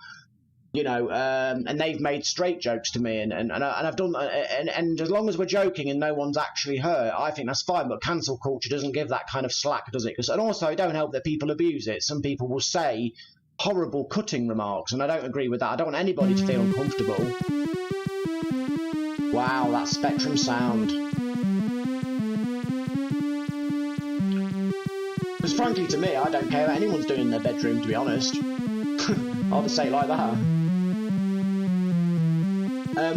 you know, and they've made straight jokes to me, and I've done, and as long as we're joking and no one's actually hurt, I think that's fine. But cancel culture doesn't give that kind of slack, does it? And also, it don't help that people abuse it. Some people will say horrible cutting remarks, and I don't agree with that. I don't want anybody to feel uncomfortable. Wow, that Spectrum sound. Because frankly, to me, I don't care what anyone's doing in their bedroom, to be honest. I'll just say it like that.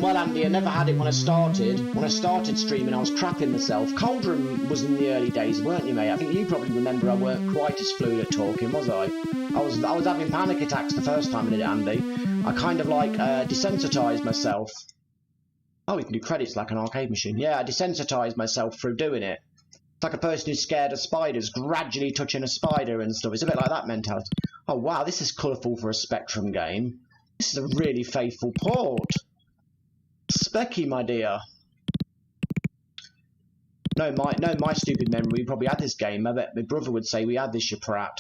Well, Andy, I never had it when I started. When I started streaming, I was crapping myself. Cauldron was in the early days, weren't you, mate? I think you probably remember I weren't quite as fluid at talking, was I? I was having panic attacks the first time I did it, Andy. I kind of like desensitised myself. Oh, we can do credits like an arcade machine. Yeah, I desensitised myself through doing it. It's like a person who's scared of spiders, gradually touching a spider and stuff. It's a bit like that mentality. Oh, wow, this is colourful for a Spectrum game. This is a really faithful port. Specky, my dear. No, my stupid memory, we probably had this game. I bet my brother would say we had this, you prat.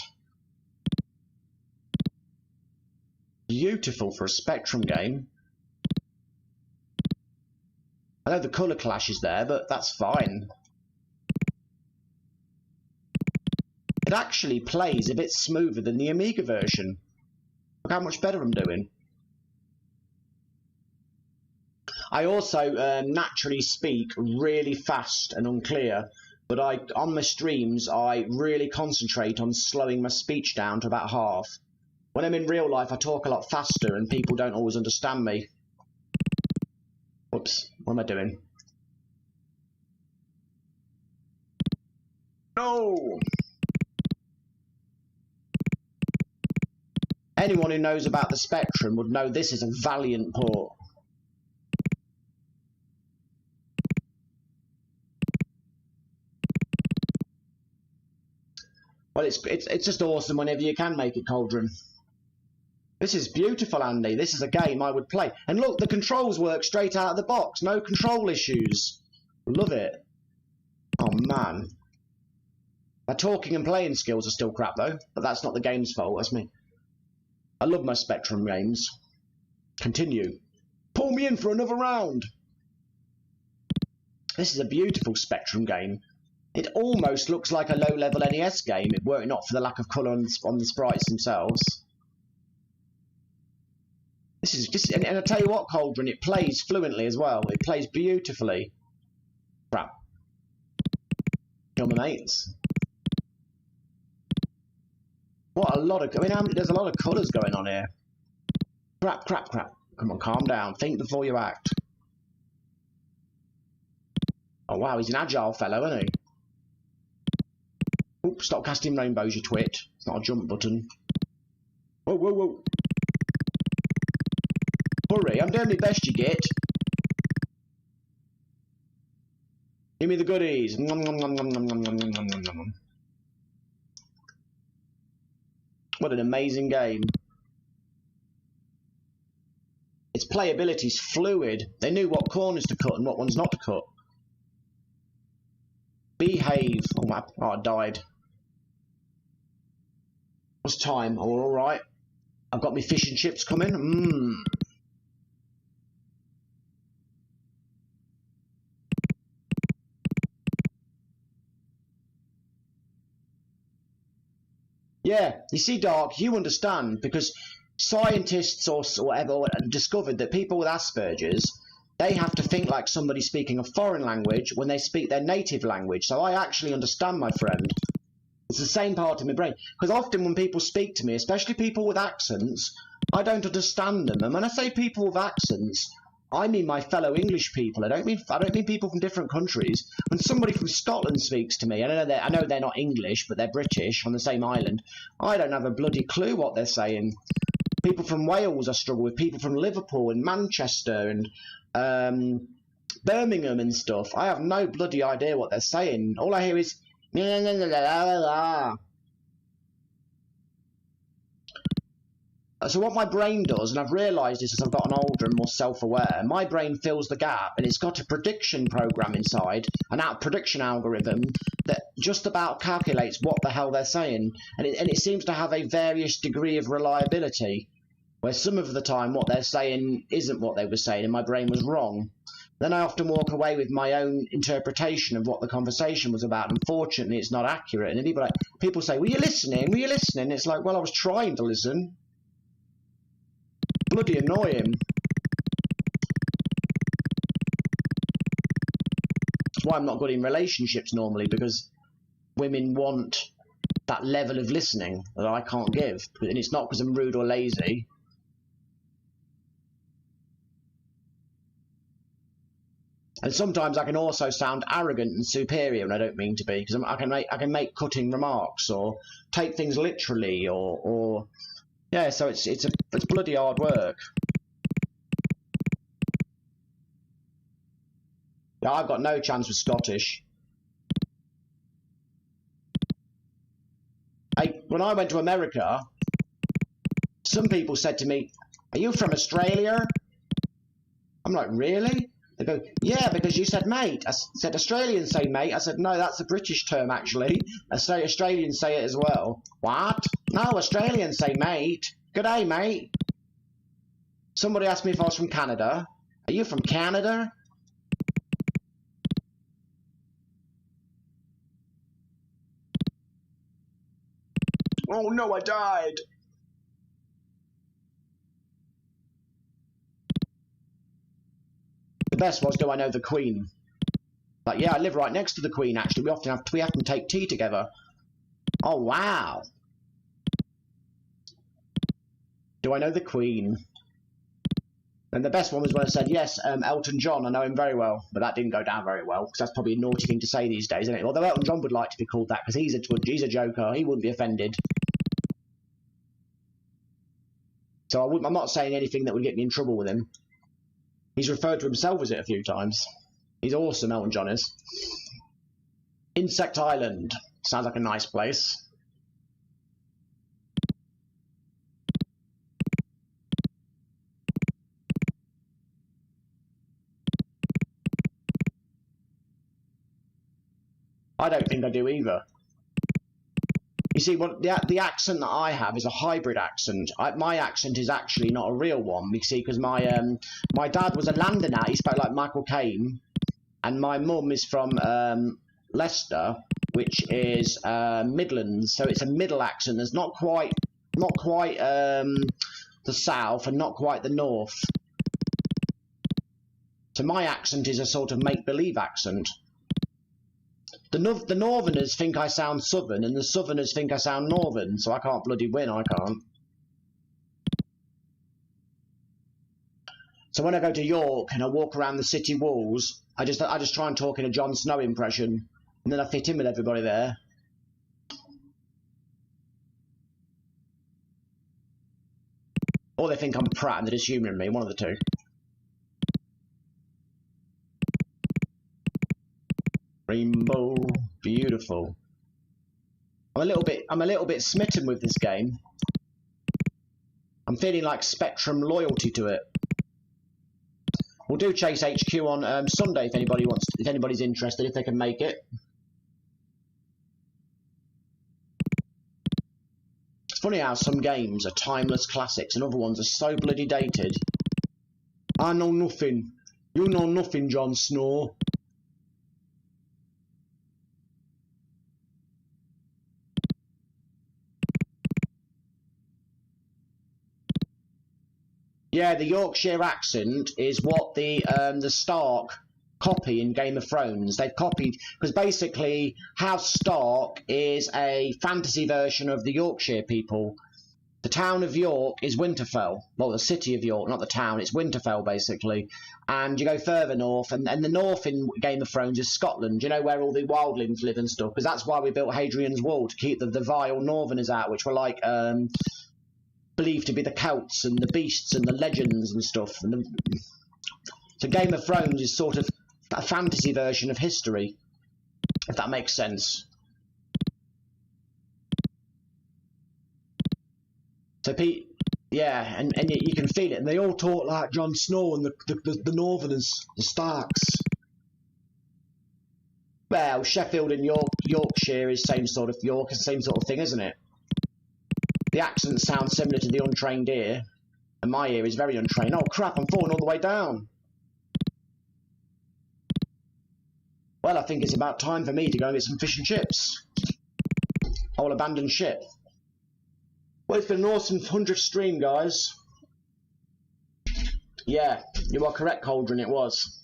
Beautiful for a Spectrum game. I know the colour clash is there, but that's fine. It actually plays a bit smoother than the Amiga version. Look how much better I'm doing. I also naturally speak really fast and unclear, but on my streams I really concentrate on slowing my speech down to about half. When I'm in real life I talk a lot faster and people don't always understand me. Whoops, what am I doing? No! Anyone who knows about the Spectrum would know this is a valiant port. Well, it's just awesome whenever you can make it, Cauldron. This is beautiful, Andy. This is a game I would play. And look, the controls work straight out of the box. No control issues. Love it. Oh, man. My talking and playing skills are still crap, though. But that's not the game's fault. That's me. I love my Spectrum games. Continue. Pull me in for another round. This is a beautiful Spectrum game. It almost looks like a low-level NES game, were it not for the lack of colour on the sprites themselves. This is just, and I tell you what, Cauldron, it plays fluently as well. It plays beautifully. Crap. Kill my mates. What a lot of, I mean, there's a lot of colours going on here. Crap, crap, crap. Come on, calm down. Think before you act. Oh wow, he's an agile fellow, isn't he? Oops, stop casting rainbows, you twit. It's not a jump button. Whoa, whoa, whoa. Hurry, I'm doing my best, you git. Give me the goodies. Nom, nom, nom, nom, nom, nom, nom, nom, nom, nom. What an amazing game. Its playability's fluid. They knew what corners to cut and what ones not to cut. Behave. Oh, I died. What's time? Oh, alright. I've got my fish and chips coming. Yeah, you see, Dark, you understand, because scientists or whatever discovered that people with Asperger's, they have to think like somebody speaking a foreign language when they speak their native language. So I actually understand, my friend. It's the same part of my brain. Because often when people speak to me, especially people with accents, I don't understand them. And when I say people with accents, I mean my fellow English people. I don't mean people from different countries. When somebody from Scotland speaks to me, I know they're not English, but they're British on the same island. I don't have a bloody clue what they're saying. People from Wales I struggle with. People from Liverpool and Manchester and Birmingham and stuff. I have no bloody idea what they're saying. All I hear is la la la la la la. So what my brain does, and I've realised this as I've gotten older and more self-aware, my brain fills the gap, and it's got a prediction program inside, a prediction algorithm that just about calculates what the hell they're saying, and it seems to have a various degree of reliability. where some of the time what they're saying isn't what they were saying and my brain was wrong. Then I often walk away with my own interpretation of what the conversation was about. Unfortunately, it's not accurate. And people say, were you listening? Were you listening? It's like, well, I was trying to listen. Bloody annoying. That's why I'm not good in relationships normally, because women want that level of listening that I can't give. And it's not because I'm rude or lazy. And sometimes I can also sound arrogant and superior, and I don't mean to be, because I can make cutting remarks or take things literally, or yeah. So it's bloody hard work. Yeah, I've got no chance with Scottish. When I went to America, some people said to me, "Are you from Australia?" I'm like, really? They go, yeah, because you said mate. I said, Australians say mate. I said, no, that's a British term, actually. Australians say it as well. What? No, Australians say mate. G'day, mate. Somebody asked me if I was from Canada. Are you from Canada? Oh, no, I died. The best was, do I know the Queen? Like, yeah, I live right next to the Queen, actually. We often take tea together. Oh, wow. Do I know the Queen? And the best one was when I said, yes, Elton John, I know him very well. But that didn't go down very well, because that's probably a naughty thing to say these days, isn't it? Although Elton John would like to be called that, because he's a joker. He wouldn't be offended. So I'm not saying anything that would get me in trouble with him. He's referred to himself as it a few times. He's awesome, Elton John is. Insect Island. Sounds like a nice place. I don't think I do either. You see, the accent that I have is a hybrid accent. My accent is actually not a real one. You see, because my dad was a Londoner. He spoke like Michael Caine, and my mum is from Leicester, which is Midlands. So it's a middle accent. There's not quite the south and not quite the north. So my accent is a sort of make-believe accent. The northerners think I sound southern, and the southerners think I sound northern, so I can't bloody win, I can't. So when I go to York and I walk around the city walls, I just try and talk in a Jon Snow impression, and then I fit in with everybody there. Or they think I'm Pratt and they're just humouring me, one of the two. Rainbow, beautiful. I'm a little bit smitten with this game. I'm feeling like Spectrum loyalty to it. We'll do Chase HQ on Sunday if anybody's interested, if they can make it. It's funny how some games are timeless classics and other ones are so bloody dated. I know nothing. You know nothing, Jon Snow. Yeah, the Yorkshire accent is what the Stark copy in Game of Thrones. They've copied, because basically House Stark is a fantasy version of the Yorkshire people. The town of York is Winterfell. Well, the city of York, not the town. It's Winterfell, basically. And you go further north, and the north in Game of Thrones is Scotland. You know, where all the wildlings live and stuff. Because that's why we built Hadrian's Wall, to keep the vile northerners out, which were like... believed to be the Celts and the beasts and the legends and stuff. So Game of Thrones is sort of a fantasy version of history, if that makes sense. So yeah, and you can feel it, and they all talk like Jon Snow and the Northerners, the Starks. Well, Sheffield and Yorkshire is same sort of thing, isn't it? The accents sound similar to the untrained ear. And my ear is very untrained. Oh crap, I'm falling all the way down. Well, I think it's about time for me to go and get some fish and chips. I will abandon ship. Well, it's been an awesome 100th stream, guys. Yeah, you are correct, Cauldron, it was.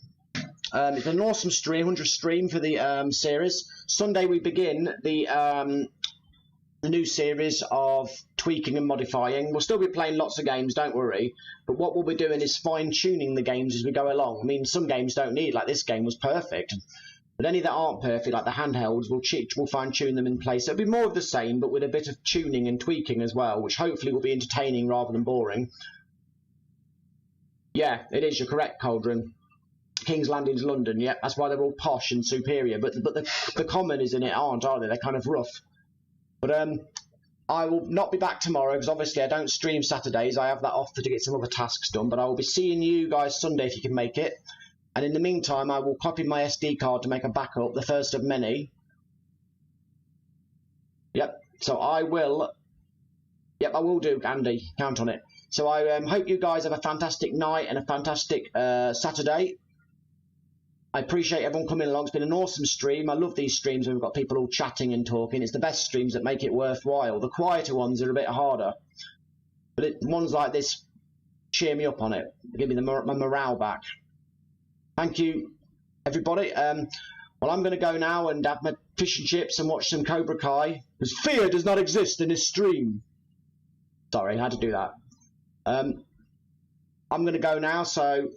It's been an awesome stream, 100th stream for the series. Sunday we begin the new series of tweaking and modifying. We'll still be playing lots of games, don't worry. But what we'll be doing is fine-tuning the games as we go along. I mean, some games don't need, like this game was perfect. But any that aren't perfect, like the handhelds, we'll fine-tune them in place. It'll be more of the same, but with a bit of tuning and tweaking as well, which hopefully will be entertaining rather than boring. Yeah, it is. You're correct, Cauldron. King's Landing's London. Yeah, that's why they're all posh and superior. But the commoners in it aren't, are they? They're kind of rough. But I will not be back tomorrow because obviously I don't stream Saturdays. I have that off to get some other tasks done. But I will be seeing you guys Sunday if you can make it. And in the meantime, I will copy my SD card to make a backup, the first of many. Yep, so I will... Yep, I will do, Andy. Count on it. So I hope you guys have a fantastic night and a fantastic Saturday. I appreciate everyone coming along. It's been an awesome stream. I love these streams when we've got people all chatting and talking. It's the best streams that make it worthwhile. The quieter ones are a bit harder. But ones like this cheer me up on it. Give me my morale back. Thank you, everybody. Well, I'm going to go now and have my fish and chips and watch some Cobra Kai, because fear does not exist in this stream. Sorry, I had to do that. I'm going to go now, so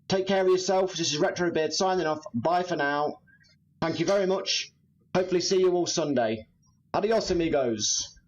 take care of yourself. This is Retrobeard signing off. Bye for now. Thank you very much. Hopefully see you all Sunday. Adios, amigos.